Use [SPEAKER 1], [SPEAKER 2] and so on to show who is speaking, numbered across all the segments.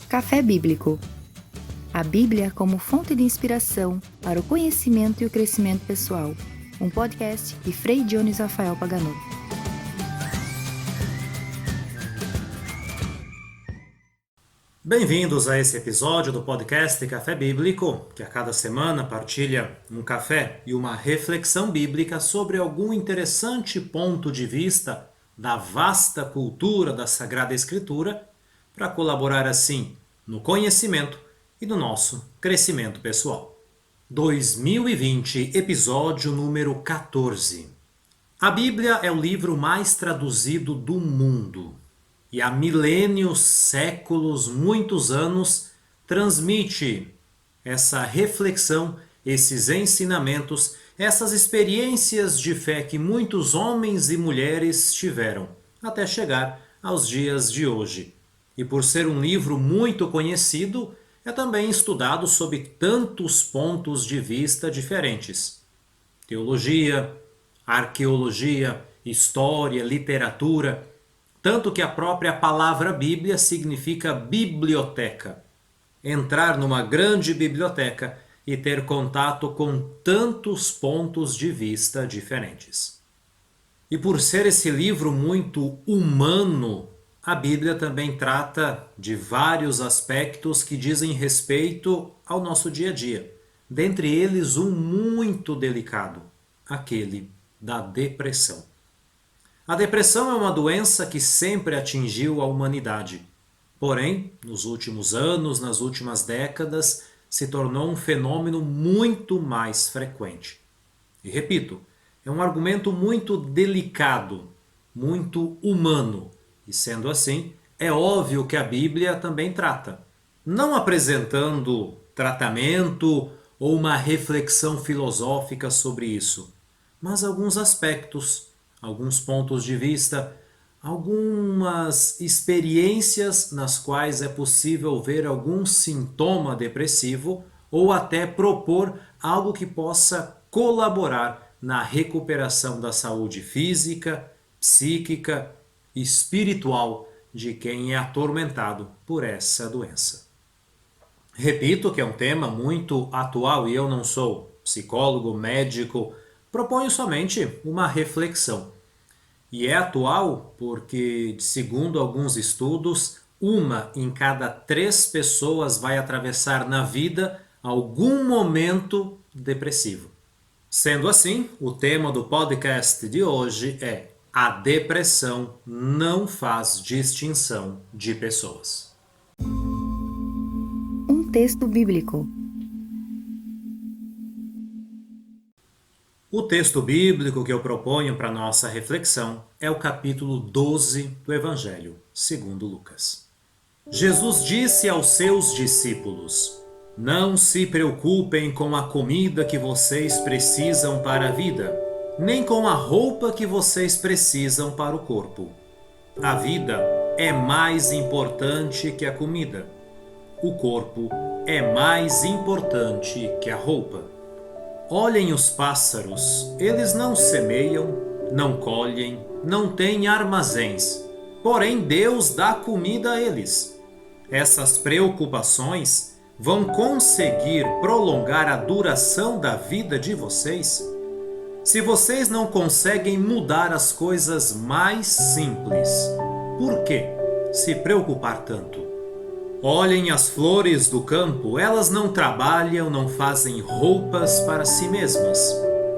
[SPEAKER 1] Café Bíblico. A Bíblia como fonte de inspiração para o conhecimento e o crescimento pessoal. Um podcast de Frei Dionis Rafael Paganotto.
[SPEAKER 2] Bem-vindos a esse episódio do podcast Café Bíblico, que a cada semana partilha um café e uma reflexão bíblica sobre algum interessante ponto de vista da vasta cultura da Sagrada Escritura, para colaborar assim no conhecimento e no nosso crescimento pessoal. 2020, episódio número 14. A Bíblia é o livro mais traduzido do mundo e há milênios, séculos, muitos anos transmite essa reflexão, esses ensinamentos, essas experiências de fé que muitos homens e mulheres tiveram até chegar aos dias de hoje. E por ser um livro muito conhecido, é também estudado sob tantos pontos de vista diferentes. Teologia, arqueologia, história, literatura, tanto que a própria palavra Bíblia significa biblioteca. Entrar numa grande biblioteca e ter contato com tantos pontos de vista diferentes. E por ser esse livro muito humano, a Bíblia também trata de vários aspectos que dizem respeito ao nosso dia a dia. Dentre eles, um muito delicado, aquele da depressão. A depressão é uma doença que sempre atingiu a humanidade. Porém, nos últimos anos, nas últimas décadas, se tornou um fenômeno muito mais frequente. E repito, é um argumento muito delicado, muito humano. E sendo assim, é óbvio que a Bíblia também trata, não apresentando tratamento ou uma reflexão filosófica sobre isso, mas alguns aspectos, alguns pontos de vista, algumas experiências nas quais é possível ver algum sintoma depressivo ou até propor algo que possa colaborar na recuperação da saúde física, psíquica, espiritual de quem é atormentado por essa doença. Repito que é um tema muito atual e eu não sou psicólogo, médico, proponho somente uma reflexão. E é atual porque, segundo alguns estudos, 1 em cada 3 pessoas vai atravessar na vida algum momento depressivo. Sendo assim, o tema do podcast de hoje é: a depressão não faz distinção de pessoas.
[SPEAKER 1] Um texto bíblico.
[SPEAKER 2] O texto bíblico que eu proponho para nossa reflexão é o capítulo 12 do Evangelho, segundo Lucas. Jesus disse aos seus discípulos: não se preocupem com a comida que vocês precisam para a vida, nem com a roupa que vocês precisam para o corpo. A vida é mais importante que a comida. O corpo é mais importante que a roupa. Olhem os pássaros, eles não semeiam, não colhem, não têm armazéns, porém Deus dá comida a eles. Essas preocupações vão conseguir prolongar a duração da vida de vocês? Se vocês não conseguem mudar as coisas mais simples, por que se preocupar tanto? Olhem as flores do campo, elas não trabalham, não fazem roupas para si mesmas.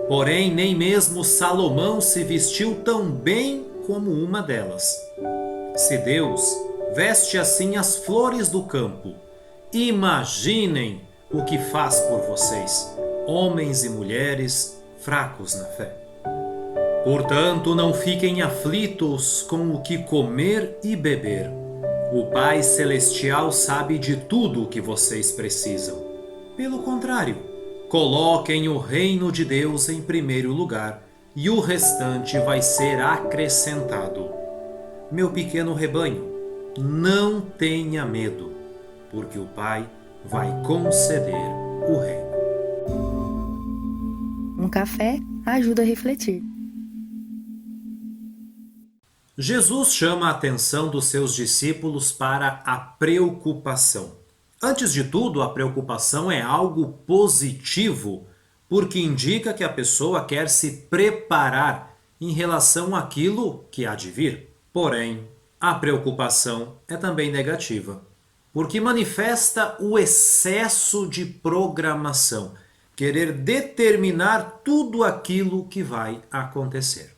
[SPEAKER 2] Porém, nem mesmo Salomão se vestiu tão bem como uma delas. Se Deus veste assim as flores do campo, imaginem o que faz por vocês, homens e mulheres fracos na fé. Portanto, não fiquem aflitos com o que comer e beber. O Pai Celestial sabe de tudo o que vocês precisam. Pelo contrário, coloquem o reino de Deus em primeiro lugar e o restante vai ser acrescentado. Meu pequeno rebanho, não tenha medo, porque o Pai vai conceder o reino.
[SPEAKER 1] Um café ajuda a refletir.
[SPEAKER 2] Jesus chama a atenção dos seus discípulos para a preocupação. Antes de tudo, a preocupação é algo positivo, porque indica que a pessoa quer se preparar em relação àquilo que há de vir. Porém, a preocupação é também negativa, porque manifesta o excesso de programação, querer determinar tudo aquilo que vai acontecer.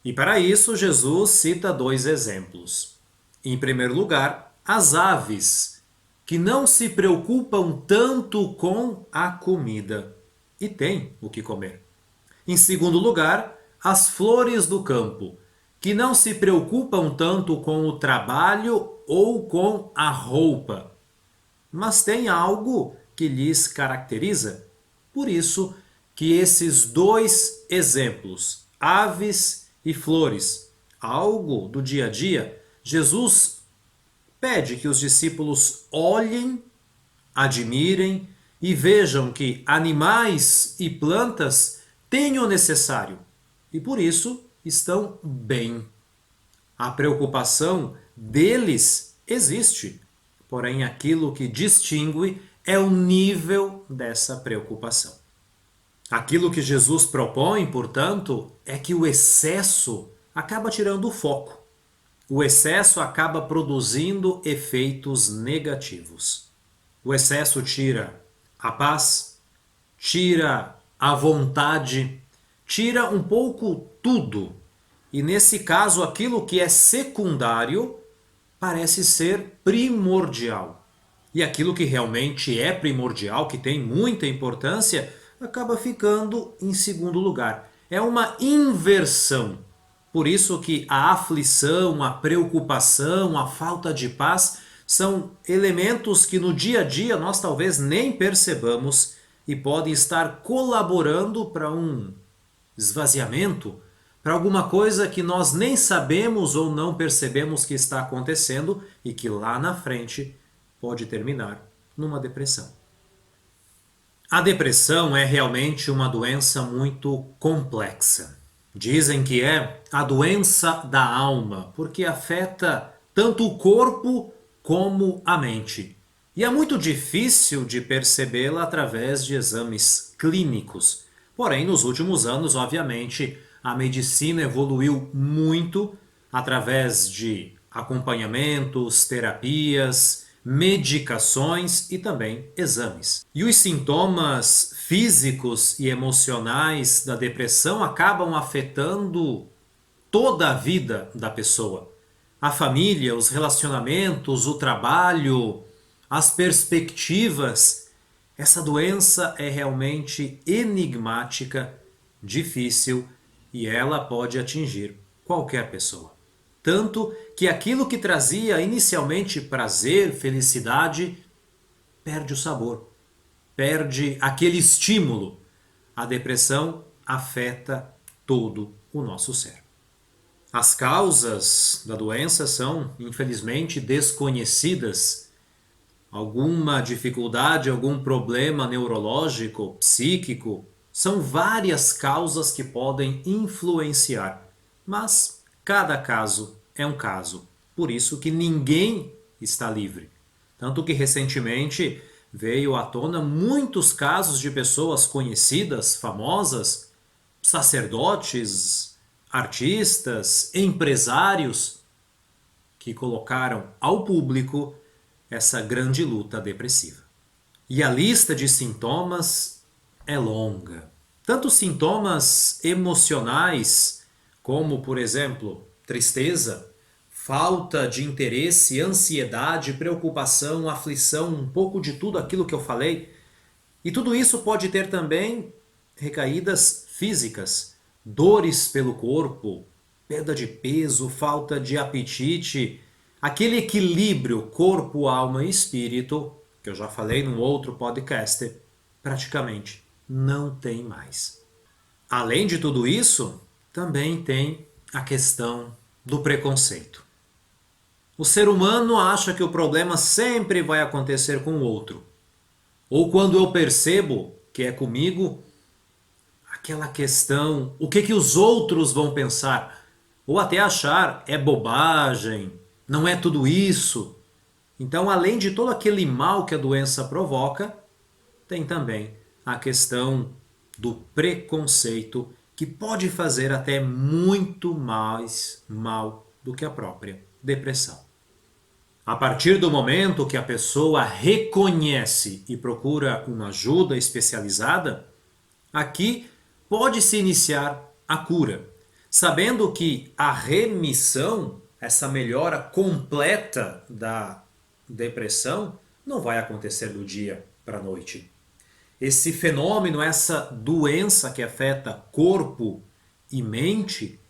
[SPEAKER 2] E para isso, Jesus cita 2 exemplos. Em primeiro lugar, as aves, que não se preocupam tanto com a comida e têm o que comer. Em segundo lugar, as flores do campo, que não se preocupam tanto com o trabalho ou com a roupa, mas têm algo que lhes caracteriza. Por isso que esses 2 exemplos, aves e flores, algo do dia a dia, Jesus pede que os discípulos olhem, admirem e vejam que animais e plantas têm o necessário e por isso estão bem. A preocupação deles existe, porém aquilo que distingue é o nível dessa preocupação. Aquilo que Jesus propõe, portanto, é que o excesso acaba tirando o foco. O excesso acaba produzindo efeitos negativos. O excesso tira a paz, tira a vontade, tira um pouco tudo. E nesse caso, aquilo que é secundário parece ser primordial. E aquilo que realmente é primordial, que tem muita importância, acaba ficando em segundo lugar. É uma inversão. Por isso que a aflição, a preocupação, a falta de paz são elementos que no dia a dia nós talvez nem percebamos e podem estar colaborando para um esvaziamento, para alguma coisa que nós nem sabemos ou não percebemos que está acontecendo e que lá na frente pode terminar numa depressão. A depressão é realmente uma doença muito complexa. Dizem que é a doença da alma, porque afeta tanto o corpo como a mente. E é muito difícil de percebê-la através de exames clínicos. Porém, nos últimos anos, obviamente, a medicina evoluiu muito através de acompanhamentos, terapias, medicações e também exames. E os sintomas físicos e emocionais da depressão acabam afetando toda a vida da pessoa. A família, os relacionamentos, o trabalho, as perspectivas. Essa doença é realmente enigmática, difícil e ela pode atingir qualquer pessoa. Tanto que aquilo que trazia inicialmente prazer, felicidade, perde o sabor, perde aquele estímulo. A depressão afeta todo o nosso ser. As causas da doença são, infelizmente, desconhecidas. Alguma dificuldade, algum problema neurológico, psíquico, são várias causas que podem influenciar, mas cada caso é um caso, por isso que ninguém está livre. Tanto que recentemente veio à tona muitos casos de pessoas conhecidas, famosas, sacerdotes, artistas, empresários, que colocaram ao público essa grande luta depressiva. E a lista de sintomas é longa. Tanto sintomas emocionais, como, por exemplo, tristeza, falta de interesse, ansiedade, preocupação, aflição, um pouco de tudo aquilo que eu falei. E tudo isso pode ter também recaídas físicas, dores pelo corpo, perda de peso, falta de apetite, aquele equilíbrio corpo, alma e espírito, que eu já falei num outro podcast, praticamente não tem mais. Além de tudo isso, também tem a questão do preconceito. O ser humano acha que o problema sempre vai acontecer com o outro. Ou quando eu percebo que é comigo, aquela questão, o que os outros vão pensar? ou até achar é bobagem, não é tudo isso. Então, além de todo aquele mal que a doença provoca, tem também a questão do preconceito, que pode fazer até muito mais mal do que a própria depressão. A partir do momento que a pessoa reconhece e procura uma ajuda especializada, aqui pode-se iniciar a cura, sabendo que a remissão, essa melhora completa da depressão, não vai acontecer do dia para a noite. Esse fenômeno, essa doença que afeta corpo e mente,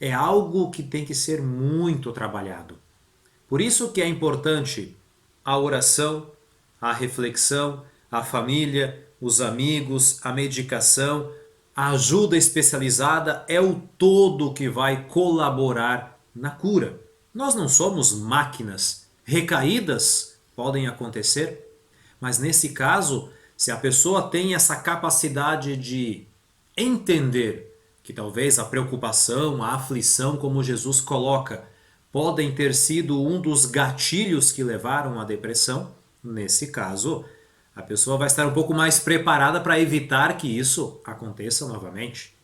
[SPEAKER 2] é algo que tem que ser muito trabalhado. Por isso que é importante a oração, a reflexão, a família, os amigos, a medicação, a ajuda especializada é o todo que vai colaborar na cura. Nós não somos máquinas. Recaídas podem acontecer, mas nesse caso, se a pessoa tem essa capacidade de entender que talvez a preocupação, a aflição, como Jesus coloca, podem ter sido um dos gatilhos que levaram à depressão, nesse caso, a pessoa vai estar um pouco mais preparada para evitar que isso aconteça novamente.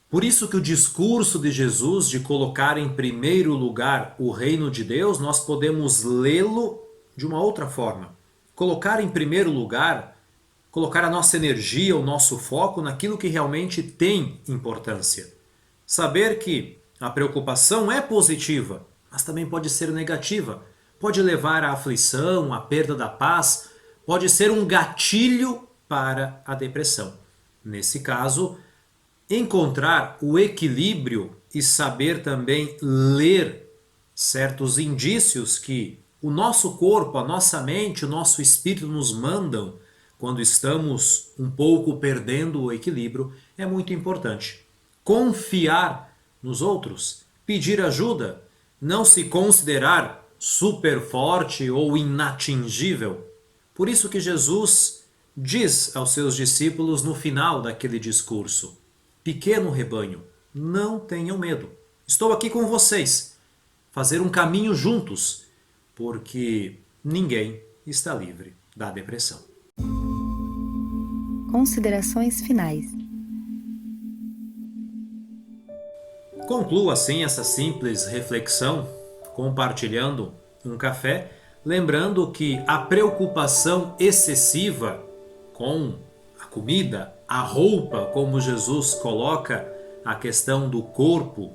[SPEAKER 2] Por isso que o discurso de Jesus de colocar em primeiro lugar o reino de Deus, nós podemos lê-lo de uma outra forma. Colocar em primeiro lugar, colocar a nossa energia, o nosso foco naquilo que realmente tem importância. Saber que a preocupação é positiva, mas também pode ser negativa. Pode levar à aflição, à perda da paz, pode ser um gatilho para a depressão. Nesse caso, encontrar o equilíbrio e saber também ler certos indícios que o nosso corpo, a nossa mente, o nosso espírito nos mandam quando estamos um pouco perdendo o equilíbrio é muito importante. Confiar nos outros, pedir ajuda, não se considerar super forte ou inatingível. Por isso que Jesus diz aos seus discípulos no final daquele discurso: pequeno rebanho, não tenham medo. Estou aqui com vocês. Fazer um caminho juntos, porque ninguém está livre da depressão.
[SPEAKER 1] Considerações finais.
[SPEAKER 2] Concluo assim essa simples reflexão, compartilhando um café, lembrando que a preocupação excessiva com a comida, a roupa, como Jesus coloca a questão do corpo,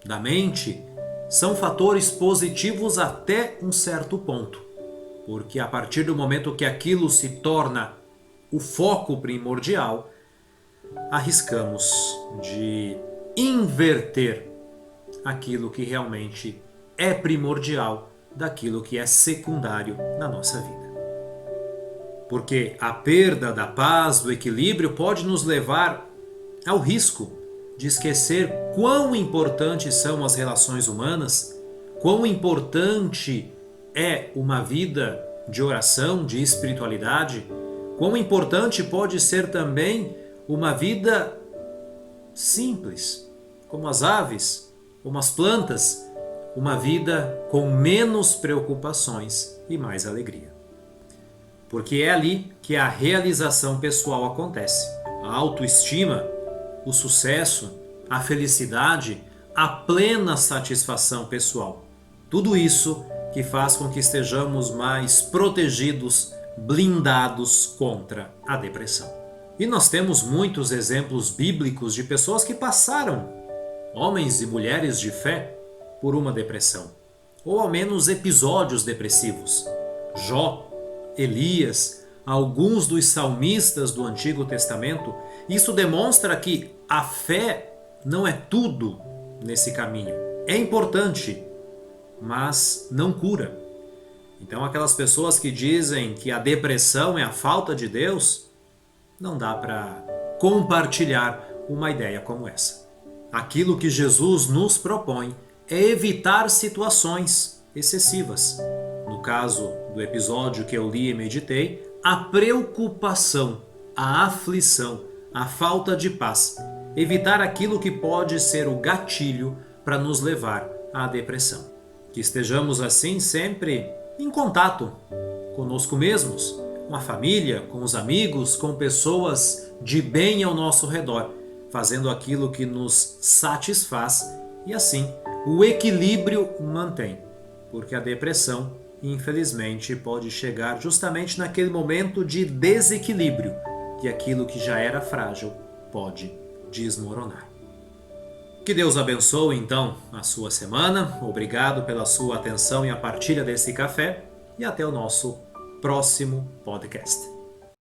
[SPEAKER 2] da mente, são fatores positivos até um certo ponto. Porque a partir do momento que aquilo se torna o foco primordial, arriscamos de inverter aquilo que realmente é primordial daquilo que é secundário na nossa vida. Porque a perda da paz, do equilíbrio, pode nos levar ao risco de esquecer quão importantes são as relações humanas, quão importante é uma vida de oração, de espiritualidade, quão importante pode ser também uma vida simples, como as aves, como as plantas, uma vida com menos preocupações e mais alegria. Porque é ali que a realização pessoal acontece. A autoestima, o sucesso, a felicidade, a plena satisfação pessoal. Tudo isso que faz com que estejamos mais protegidos, blindados contra a depressão. E nós temos muitos exemplos bíblicos de pessoas que passaram, homens e mulheres de fé, por uma depressão, ou ao menos episódios depressivos. Jó, Elias, alguns dos salmistas do Antigo Testamento. Isso demonstra que a fé não é tudo nesse caminho. É importante, mas não cura. Então aquelas pessoas que dizem que a depressão é a falta de Deus, não dá para compartilhar uma ideia como essa. Aquilo que Jesus nos propõe é evitar situações excessivas. No caso do episódio que eu li e meditei, a preocupação, a aflição, a falta de paz. Evitar aquilo que pode ser o gatilho para nos levar à depressão. Que estejamos assim sempre em contato conosco mesmos, com a família, com os amigos, com pessoas de bem ao nosso redor, fazendo aquilo que nos satisfaz e assim o equilíbrio mantém, porque a depressão, infelizmente, pode chegar justamente naquele momento de desequilíbrio e aquilo que já era frágil pode desmoronar. Que Deus abençoe então a sua semana. Obrigado pela sua atenção e a partilha desse café e até o nosso próximo podcast.